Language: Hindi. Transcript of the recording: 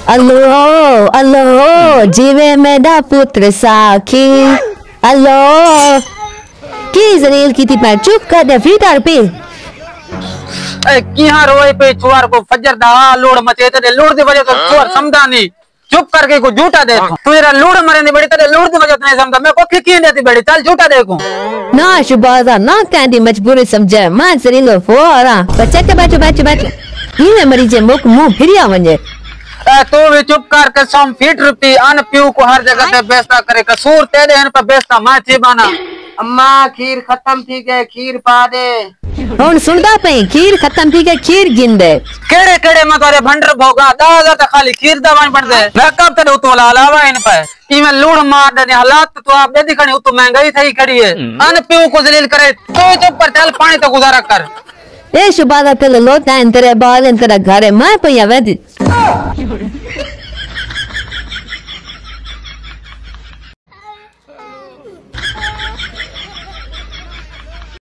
अल्लो अल्लो जीवे मेरा पुत्र साखी। अल्लो की जलील की थी मैं चुप कर दे फ्री टार पे किहाँ रोए पे चुआर को फजर दा लोड़ मचे ते लोड़ दी वजह तो चुआर समझा नहीं चुप करके को झूठा देखो तू जरा लोड़ मरे नहीं बड़ी तेरे लोड़ दी वजह नहीं समझा मैं को की नहीं बड़ी चल झूठा देखो ना शुबादा ना कैंडी मजबूरी समझे मैं जलीलो फोरा बच्चा के बैठो बैठो बैठो ये मरी जे मुख मुंह फिरिया वने तू भी चुप कर के सम फीट रुपी अन प्यू को हर जगह पे बेचता करे कसूर तेरे हन पे बेचता मैं थी बाना अम्मा खीर खत्म थी गए खीर पा दे हुन सुनदा पे खीर खत्म थी गई खीर गिंदे केड़े केड़े में तोरे भंडर भोगा दादा त खाली खीर दवाई बन दे मैं कब तेरे तो लावा इन पे इमे लूड़ मार दे हालात तो आप दे दिखणी तो महंगाई थई खड़ी है अन प्यू को जलील करे तू चुप पर चल पानी तो गुजारा कर ए शुबादा पे लो तेरे बाल तेरा घर है मैं पे वेदी